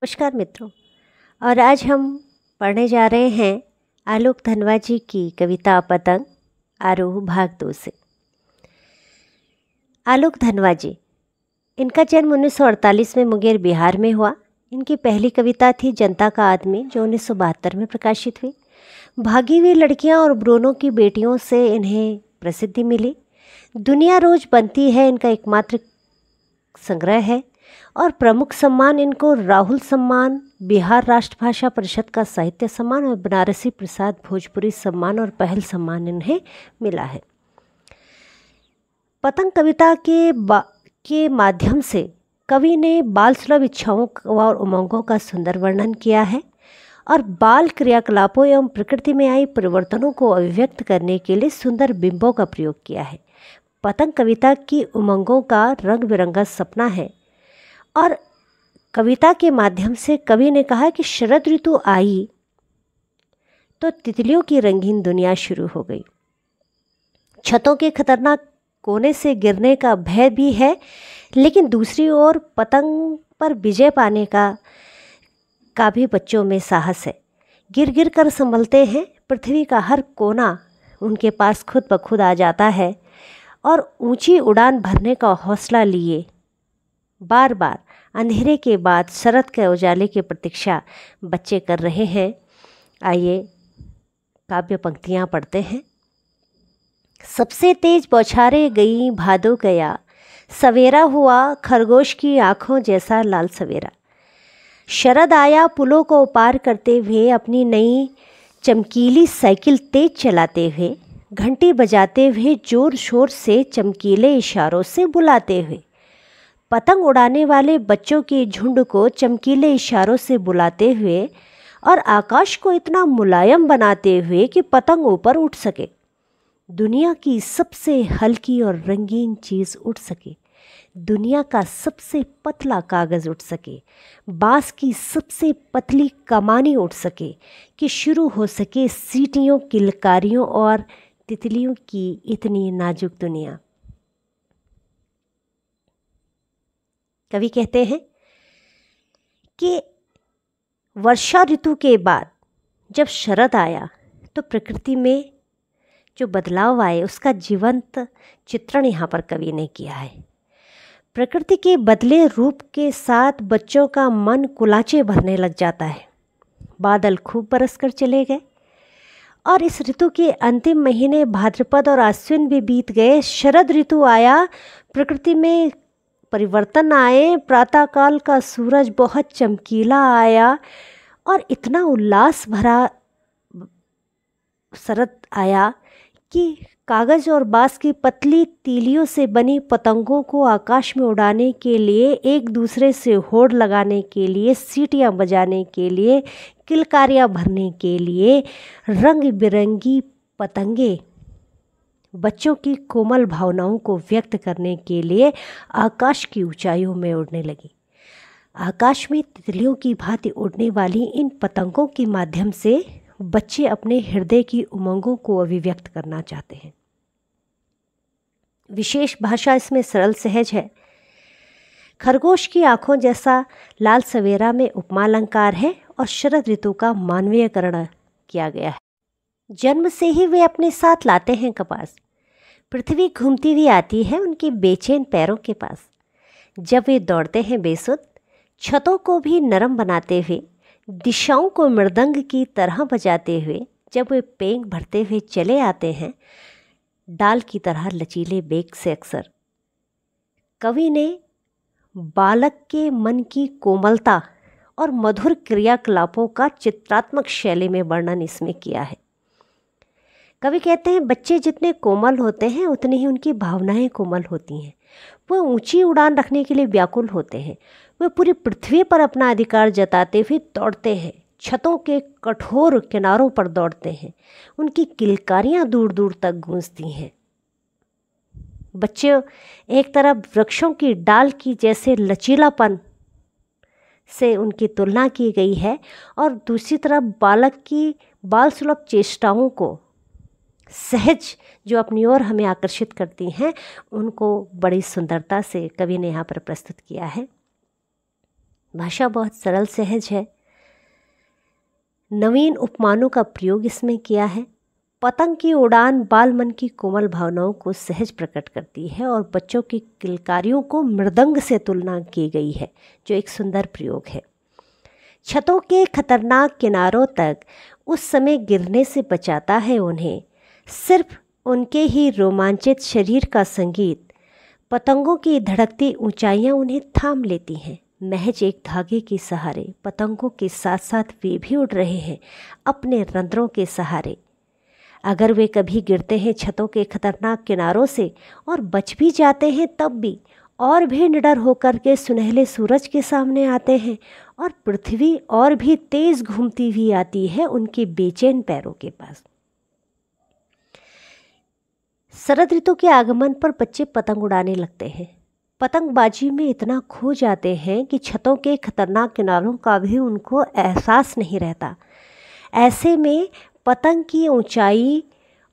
नमस्कार मित्रों। और आज हम पढ़ने जा रहे हैं आलोक धनवा जी की कविता पतंग आरोह भाग 2 से। आलोक धनवा जी, इनका जन्म 1948 में मुंगेर बिहार में हुआ। इनकी पहली कविता थी जनता का आदमी, जो 1972 में प्रकाशित हुई। भागी हुई लड़कियां और ब्रूनो की बेटियों से इन्हें प्रसिद्धि मिली। दुनिया रोज बनती है इनका एकमात्र संग्रह है और प्रमुख सम्मान इनको राहुल सम्मान, बिहार राष्ट्रभाषा परिषद का साहित्य सम्मान और बनारसी प्रसाद भोजपुरी सम्मान और पहल सम्मान इन्हें मिला है। पतंग कविता के माध्यम से कवि ने बाल सुलभ इच्छाओं और उमंगों का सुंदर वर्णन किया है और बाल क्रियाकलापों एवं प्रकृति में आई परिवर्तनों को अभिव्यक्त करने के लिए सुंदर बिंबों का प्रयोग किया है। पतंग कविता की उमंगों का रंग बिरंगा सपना है और कविता के माध्यम से कवि ने कहा कि शरद ऋतु आई तो तितलियों की रंगीन दुनिया शुरू हो गई। छतों के खतरनाक कोने से गिरने का भय भी है, लेकिन दूसरी ओर पतंग पर विजय पाने का भी बच्चों में साहस है। गिर गिर कर संभलते हैं। पृथ्वी का हर कोना उनके पास खुद ब खुद आ जाता है और ऊंची उड़ान भरने का हौसला लिए बार बार अंधेरे के बाद शरद के उजाले की प्रतीक्षा बच्चे कर रहे हैं। आइए काव्य पंक्तियाँ पढ़ते हैं। सबसे तेज बौछारे गई भादो गया, सवेरा हुआ खरगोश की आँखों जैसा लाल सवेरा। शरद आया पुलों को पार करते हुए, अपनी नई चमकीली साइकिल तेज चलाते हुए, घंटी बजाते हुए, जोर शोर से चमकीले इशारों से बुलाते हुए। पतंग उड़ाने वाले बच्चों के झुंड को चमकीले इशारों से बुलाते हुए और आकाश को इतना मुलायम बनाते हुए कि पतंग ऊपर उठ सके। दुनिया की सबसे हल्की और रंगीन चीज़ उड़ सके, दुनिया का सबसे पतला कागज़ उड़ सके, बाँस की सबसे पतली कमानी उड़ सके, कि शुरू हो सके सीटियों, किलकारियों और तितलियों की इतनी नाजुक दुनिया। कवि कहते हैं कि वर्षा ऋतु के बाद जब शरद आया तो प्रकृति में जो बदलाव आए उसका जीवंत चित्रण यहाँ पर कवि ने किया है। प्रकृति के बदले रूप के साथ बच्चों का मन कुलाचे भरने लग जाता है। बादल खूब बरसकर चले गए और इस ऋतु के अंतिम महीने भाद्रपद और आश्विन भी बीत गए। शरद ऋतु आया, प्रकृति में परिवर्तन आए, प्रातःकाल का सूरज बहुत चमकीला आया और इतना उल्लास भरा शरद आया कि कागज़ और बाँस की पतली तीलियों से बनी पतंगों को आकाश में उड़ाने के लिए, एक दूसरे से होड़ लगाने के लिए, सीटियाँ बजाने के लिए, किलकारियाँ भरने के लिए रंग बिरंगी पतंगे बच्चों की कोमल भावनाओं को व्यक्त करने के लिए आकाश की ऊंचाइयों में उड़ने लगी। आकाश में तितलियों की भांति उड़ने वाली इन पतंगों के माध्यम से बच्चे अपने हृदय की उमंगों को अभिव्यक्त करना चाहते हैं। विशेष भाषा इसमें सरल सहज है। खरगोश की आँखों जैसा लाल सवेरा में उपमा अलंकार है और शरद ऋतु का मानवीयकरण किया गया है। जन्म से ही वे अपने साथ लाते हैं कपास। पृथ्वी घूमती हुई आती है उनके बेचैन पैरों के पास। जब वे दौड़ते हैं बेसुध, छतों को भी नरम बनाते हुए, दिशाओं को मृदंग की तरह बजाते हुए, जब वे पेंग भरते हुए चले आते हैं डाल की तरह लचीले बेग से। अक्सर कवि ने बालक के मन की कोमलता और मधुर क्रियाकलापों का चित्रात्मक शैली में वर्णन इसमें किया है। कवि कहते हैं बच्चे जितने कोमल होते हैं उतनी ही उनकी भावनाएं कोमल होती हैं। वो ऊंची उड़ान रखने के लिए व्याकुल होते हैं। वे पूरी पृथ्वी पर अपना अधिकार जताते हुए दौड़ते हैं, छतों के कठोर किनारों पर दौड़ते हैं। उनकी किलकारियां दूर दूर तक गूंजती हैं। बच्चे एक तरफ वृक्षों की डाल की जैसे लचीलापन से उनकी तुलना की गई है और दूसरी तरफ बालक की बाल सुलभ चेष्टाओं को सहज जो अपनी ओर हमें आकर्षित करती हैं, उनको बड़ी सुंदरता से कवि ने यहाँ पर प्रस्तुत किया है। भाषा बहुत सरल सहज है। नवीन उपमानों का प्रयोग इसमें किया है। पतंग की उड़ान बाल मन की कोमल भावनाओं को सहज प्रकट करती है और बच्चों की किलकारियों को मृदंग से तुलना की गई है, जो एक सुंदर प्रयोग है। छतों के खतरनाक किनारों तक उस समय गिरने से बचाता है उन्हें। सिर्फ उनके ही रोमांचित शरीर का संगीत, पतंगों की धड़कती ऊंचाइयां उन्हें थाम लेती हैं। महज एक धागे के सहारे पतंगों के साथ साथ वे भी उड़ रहे हैं, अपने रंध्रों के सहारे। अगर वे कभी गिरते हैं छतों के खतरनाक किनारों से और बच भी जाते हैं, तब भी और भी निडर होकर के सुनहले सूरज के सामने आते हैं और पृथ्वी और भी तेज घूमती हुई आती है उनके बेचैन पैरों के पास। शरद ऋतु के आगमन पर बच्चे पतंग उड़ाने लगते हैं। पतंगबाजी में इतना खो जाते हैं कि छतों के खतरनाक किनारों का भी उनको एहसास नहीं रहता। ऐसे में पतंग की ऊंचाई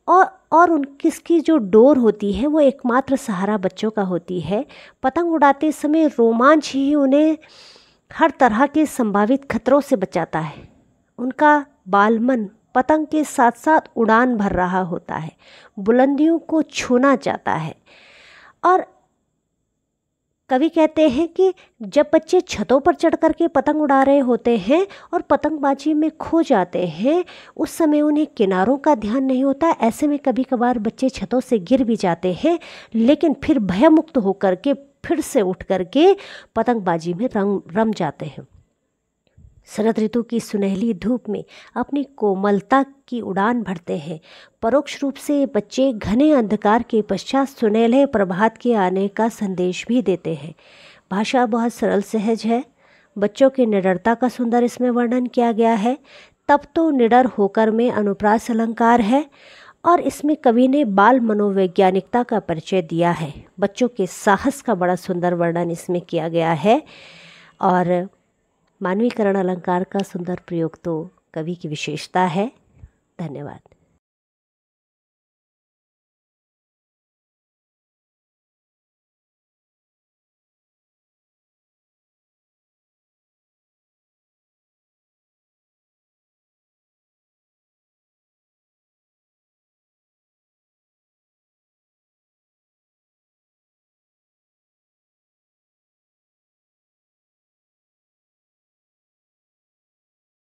और उनकी जो डोर होती है वो एकमात्र सहारा बच्चों का होती है। पतंग उड़ाते समय रोमांच ही उन्हें हर तरह के संभावित खतरों से बचाता है। उनका बालमन पतंग के साथ साथ उड़ान भर रहा होता है, बुलंदियों को छूना चाहता है। और कवि कहते हैं कि जब बच्चे छतों पर चढ़ कर के पतंग उड़ा रहे होते हैं और पतंगबाजी में खो जाते हैं, उस समय उन्हें किनारों का ध्यान नहीं होता। ऐसे में कभी कभार बच्चे छतों से गिर भी जाते हैं, लेकिन फिर भयमुक्त होकर के फिर से उठ कर के पतंगबाजी में रम जाते हैं। शरद ऋतु की सुनहली धूप में अपनी कोमलता की उड़ान भरते हैं। परोक्ष रूप से बच्चे घने अंधकार के पश्चात सुनहले प्रभात के आने का संदेश भी देते हैं। भाषा बहुत सरल सहज है। बच्चों की निडरता का सुंदर इसमें वर्णन किया गया है। तब तो निडर होकर में अनुप्रास अलंकार है और इसमें कवि ने बाल मनोवैज्ञानिकता का परिचय दिया है। बच्चों के साहस का बड़ा सुंदर वर्णन इसमें किया गया है और मानवीकरण अलंकार का सुंदर प्रयोग तो कवि की विशेषता है। धन्यवाद।